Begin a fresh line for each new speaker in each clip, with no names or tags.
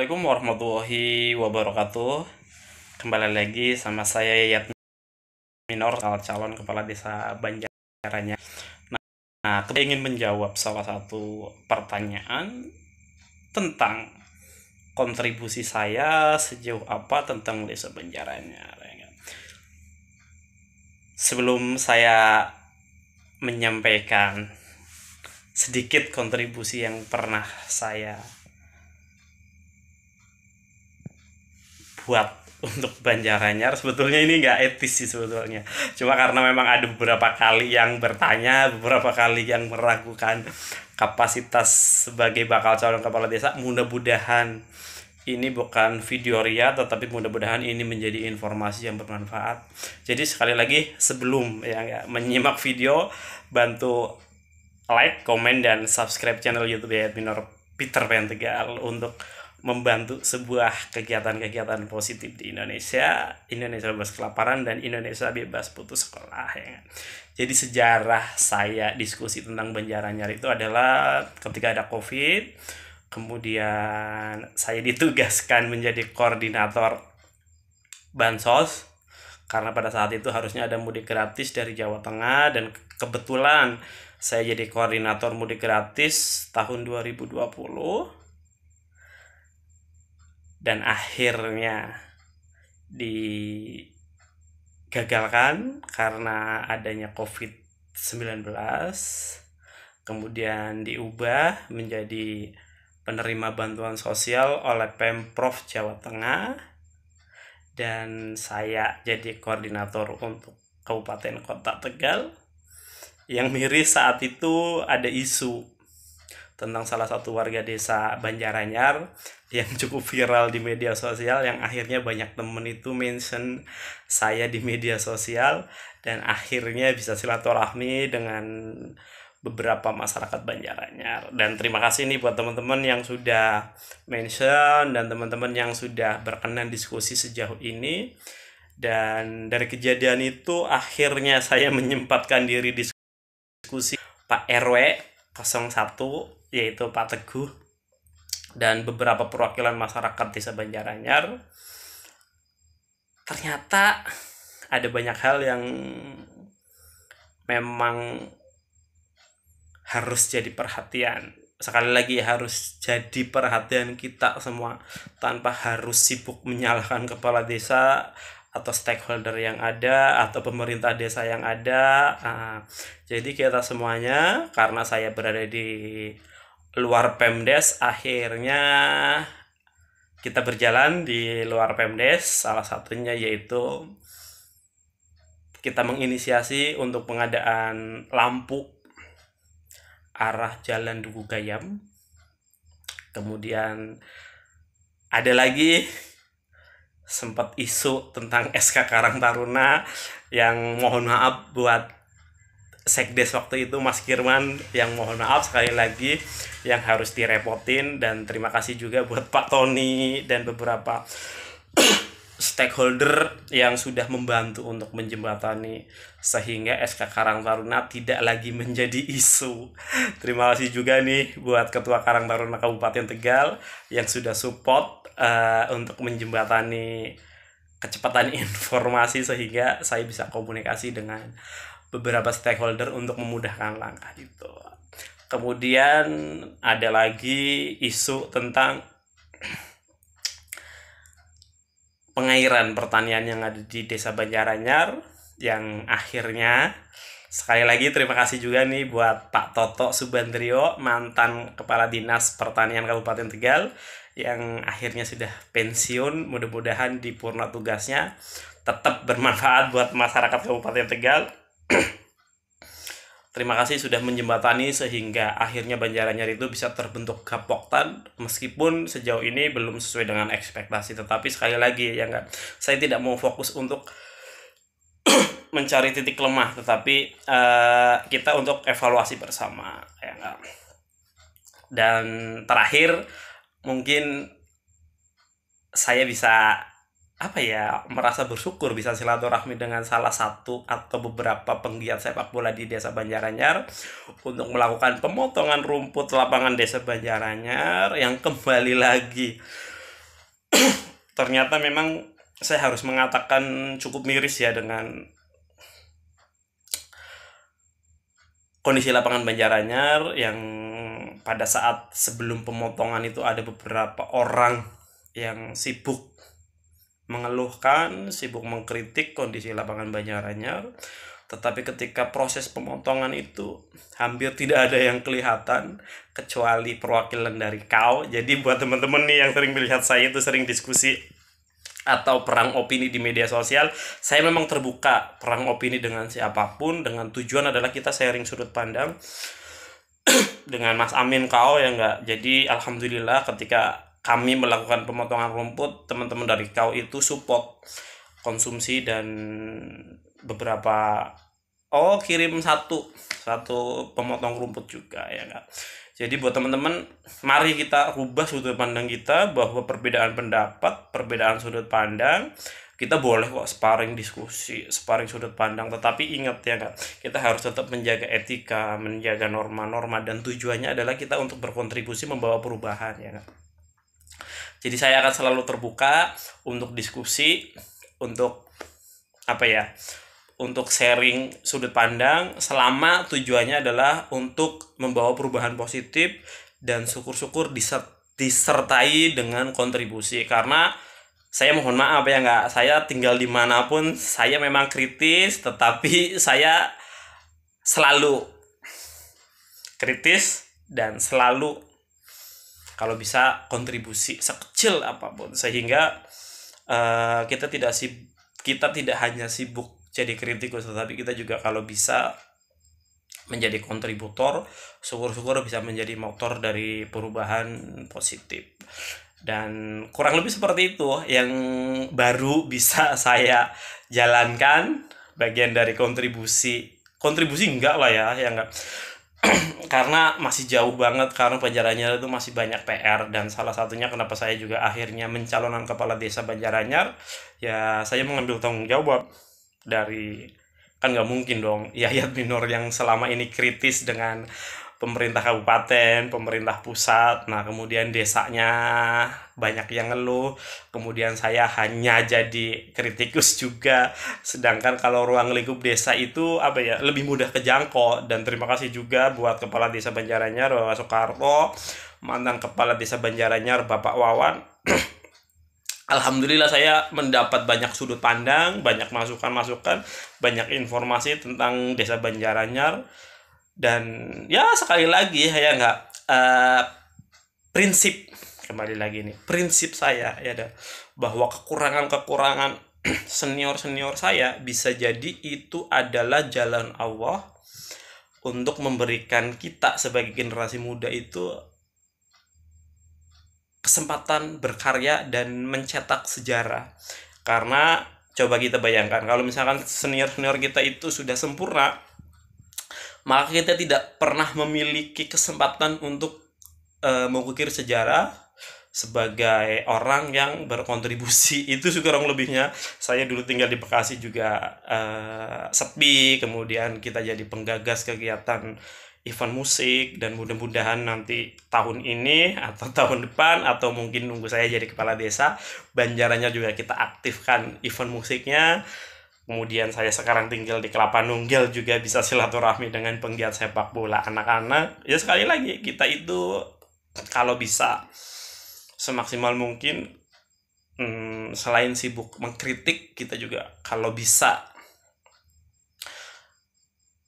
Assalamualaikum warahmatullahi wabarakatuh. Kembali lagi sama saya Yayat Minor, calon kepala desa Banjaranya. Nah, kita ingin menjawab salah satu pertanyaan tentang kontribusi saya sejauh apa tentang desa Banjaranya. Sebelum saya menyampaikan sedikit kontribusi yang pernah saya buat untuk Banjaranyar, sebetulnya ini nggak etis sih sebetulnya, cuma karena memang ada beberapa kali yang bertanya, beberapa kali yang meragukan kapasitas sebagai bakal calon kepala desa. Mudah-mudahan ini bukan video ria, tetapi mudah-mudahan ini menjadi informasi yang bermanfaat. Jadi sekali lagi, sebelum menyimak video, bantu like, komen, dan subscribe channel YouTube Yayat Minor Peter Pan Tegal untuk membantu sebuah kegiatan-kegiatan positif di Indonesia bebas kelaparan dan Indonesia bebas putus sekolah, ya. Jadi sejarah saya diskusi tentang Banjaranyar itu adalah ketika ada COVID, kemudian saya ditugaskan menjadi koordinator bansos, karena pada saat itu harusnya ada mudik gratis dari Jawa Tengah, dan kebetulan saya jadi koordinator mudik gratis tahun 2020. Dan akhirnya digagalkan karena adanya COVID-19. Kemudian diubah menjadi penerima bantuan sosial oleh Pemprov Jawa Tengah, dan saya jadi koordinator untuk Kabupaten Kota Tegal. Yang miris saat itu ada isu tentang salah satu warga desa Banjaranyar yang cukup viral di media sosial, yang akhirnya banyak temen itu mention saya di media sosial, dan akhirnya bisa silaturahmi dengan beberapa masyarakat Banjaranyar. Dan terima kasih nih buat teman-teman yang sudah mention dan teman-teman yang sudah berkenan diskusi sejauh ini. Dan dari kejadian itu akhirnya saya menyempatkan diri diskusi Pak RW 01, yaitu Pak Teguh, dan beberapa perwakilan masyarakat desa Banjaranyar. Ternyata ada banyak hal yang memang harus jadi perhatian. Sekali lagi, harus jadi perhatian kita semua, tanpa harus sibuk menyalahkan kepala desa atau stakeholder yang ada atau pemerintah desa yang ada. Jadi kita semuanya, karena saya berada di luar Pemdes, akhirnya kita berjalan di luar Pemdes. Salah satunya yaitu kita menginisiasi untuk pengadaan lampu arah Jalan Duku Gayam. Kemudian ada lagi sempat isu tentang SK Karang Taruna, yang mohon maaf buat Sekdes waktu itu Mas Kirman, yang mohon maaf sekali lagi yang harus direpotin. Dan terima kasih juga buat Pak Tony dan beberapa stakeholder yang sudah membantu untuk menjembatani sehingga SK Karang Taruna tidak lagi menjadi isu. Terima kasih juga nih buat Ketua Karang Taruna Kabupaten Tegal yang sudah support untuk menjembatani kecepatan informasi sehingga saya bisa komunikasi dengan beberapa stakeholder untuk memudahkan langkah itu. Kemudian ada lagi isu tentang pengairan pertanian yang ada di desa Banjaranyar, yang akhirnya sekali lagi terima kasih juga nih buat Pak Toto Subandrio, mantan Kepala Dinas Pertanian Kabupaten Tegal, yang akhirnya sudah pensiun. Mudah-mudahan di purna tugasnya tetap bermanfaat buat masyarakat Kabupaten Tegal. Terima kasih sudah menjembatani sehingga akhirnya Banjaranyar itu bisa terbentuk Gapoktan, meskipun sejauh ini belum sesuai dengan ekspektasi. Tetapi sekali lagi saya tidak mau fokus untuk mencari titik lemah, tetapi kita untuk evaluasi bersama, ya enggak. Dan terakhir, mungkin saya bisa merasa bersyukur bisa silaturahmi dengan salah satu atau beberapa penggiat sepak bola di desa Banjaranyar untuk melakukan pemotongan rumput lapangan desa Banjaranyar yang kembali lagi ternyata memang saya harus mengatakan cukup miris ya dengan kondisi lapangan Banjaranyar yang pada saat sebelum pemotongan itu ada beberapa orang yang sibuk mengeluhkan, sibuk mengkritik kondisi lapangan Banjaranyar. Tetapi ketika proses pemotongan itu hampir tidak ada yang kelihatan kecuali perwakilan dari KAU. Jadi buat teman-teman nih yang sering melihat saya itu sering diskusi atau perang opini di media sosial, saya memang terbuka perang opini dengan siapapun, dengan tujuan adalah kita sharing sudut pandang dengan Mas Amin KAU ya enggak. Jadi alhamdulillah ketika kami melakukan pemotongan rumput, teman-teman dari KAU itu support konsumsi dan beberapa kirim satu pemotong rumput juga ya enggak. Jadi buat teman-teman, mari kita rubah sudut pandang kita bahwa perbedaan pendapat, perbedaan sudut pandang, kita boleh kok sparring diskusi, sparring sudut pandang, tetapi ingat ya Kak, kita harus tetap menjaga etika, menjaga norma-norma, dan tujuannya adalah kita untuk berkontribusi membawa perubahan ya Kak. Jadi saya akan selalu terbuka untuk diskusi, untuk untuk sharing sudut pandang selama tujuannya adalah untuk membawa perubahan positif dan syukur-syukur disertai dengan kontribusi. Karena saya mohon maaf ya enggak, saya tinggal dimanapun saya memang kritis, tetapi saya selalu kritis dan selalu kalau bisa kontribusi sekecil apapun, sehingga kita tidak hanya sibuk jadi kritikus, tetapi kita juga kalau bisa menjadi kontributor, syukur-syukur bisa menjadi motor dari perubahan positif. Dan kurang lebih seperti itu yang baru bisa saya jalankan, bagian dari kontribusi enggak lah ya enggak. Karena masih jauh banget, karena Banjaranyar itu masih banyak PR, dan salah satunya kenapa saya juga akhirnya mencalonkan kepala desa Banjaranyar ya, saya mengambil tanggung jawab dari, kan nggak mungkin dong Yayat Minor yang selama ini kritis dengan pemerintah kabupaten, pemerintah pusat, nah kemudian desanya banyak yang ngeluh, kemudian saya hanya jadi kritikus juga, sedangkan kalau ruang lingkup desa itu lebih mudah kejangkau. Dan terima kasih juga buat Kepala Desa Banjaranyar Bapak Soekarto, mantan Kepala Desa Banjaranyar Bapak Wawan. Alhamdulillah saya mendapat banyak sudut pandang, banyak masukan-masukan, banyak informasi tentang Desa Banjaranyar. Dan ya sekali lagi ya enggak, prinsip, kembali lagi nih, prinsip saya ya bahwa kekurangan-kekurangan senior-senior saya bisa jadi itu adalah jalan Allah untuk memberikan kita sebagai generasi muda itu kesempatan berkarya dan mencetak sejarah. Karena coba kita bayangkan kalau misalkan senior-senior kita itu sudah sempurna, maka kita tidak pernah memiliki kesempatan untuk mengukir sejarah sebagai orang yang berkontribusi. Itu kurang lebihnya. Saya dulu tinggal di Bekasi juga sepi, kemudian kita jadi penggagas kegiatan event musik, dan mudah-mudahan nanti tahun ini atau tahun depan atau mungkin nunggu saya jadi kepala desa Banjaranyar juga kita aktifkan event musiknya. Kemudian saya sekarang tinggal di Kelapa Nunggal juga bisa silaturahmi dengan penggiat sepak bola anak-anak. Ya sekali lagi, kita itu kalau bisa semaksimal mungkin selain sibuk mengkritik, kita juga kalau bisa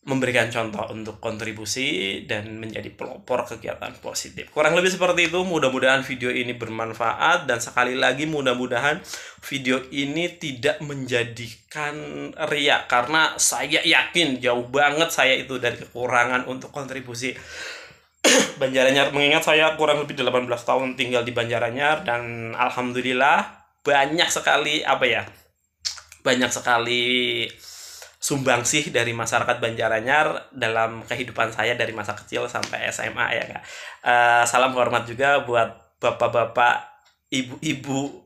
memberikan contoh untuk kontribusi dan menjadi pelopor kegiatan positif. Kurang lebih seperti itu. Mudah-mudahan video ini bermanfaat, dan sekali lagi mudah-mudahan video ini tidak menjadikan riak, karena saya yakin jauh banget saya itu dari kekurangan untuk kontribusi Banjaranyar. Mengingat saya kurang lebih 18 tahun tinggal di Banjaranyar, dan alhamdulillah banyak sekali sumbangsih dari masyarakat Banjaranyar dalam kehidupan saya dari masa kecil sampai SMA ya Kak. Salam hormat juga buat bapak-bapak, ibu-ibu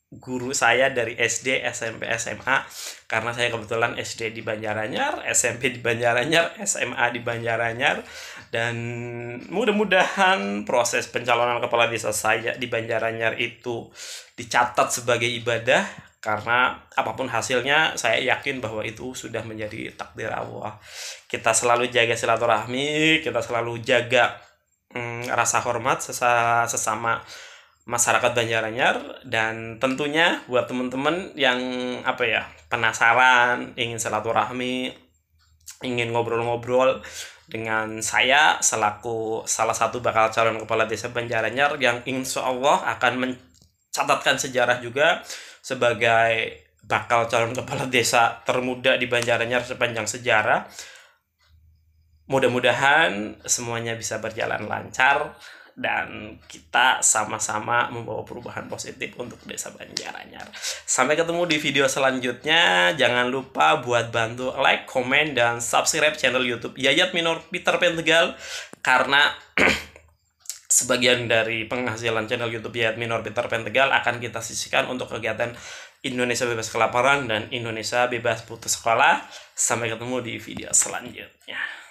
guru saya dari SD, SMP, SMA, karena saya kebetulan SD di Banjaranyar, SMP di Banjaranyar, SMA di Banjaranyar, dan mudah-mudahan proses pencalonan kepala desa saya di Banjaranyar itu dicatat sebagai ibadah, karena apapun hasilnya saya yakin bahwa itu sudah menjadi takdir Allah. Kita selalu jaga silaturahmi, kita selalu jaga rasa hormat sesama masyarakat Banjaranyar, dan tentunya buat teman-teman yang penasaran, ingin silaturahmi, ingin ngobrol-ngobrol dengan saya selaku salah satu bakal calon kepala desa Banjaranyar yang insya Allah akan mencatatkan sejarah juga sebagai bakal calon kepala desa termuda di Banjaranyar sepanjang sejarah. Mudah-mudahan semuanya bisa berjalan lancar dan kita sama-sama membawa perubahan positif untuk desa Banjaranyar. Sampai ketemu di video selanjutnya. Jangan lupa buat bantu like, komen, dan subscribe channel YouTube Yayat Minor Peter Pan Tegal, karena sebagian dari penghasilan channel YouTube Yayat Minor Peter Pan Tegal akan kita sisihkan untuk kegiatan Indonesia Bebas Kelaparan dan Indonesia Bebas Putus Sekolah. Sampai ketemu di video selanjutnya.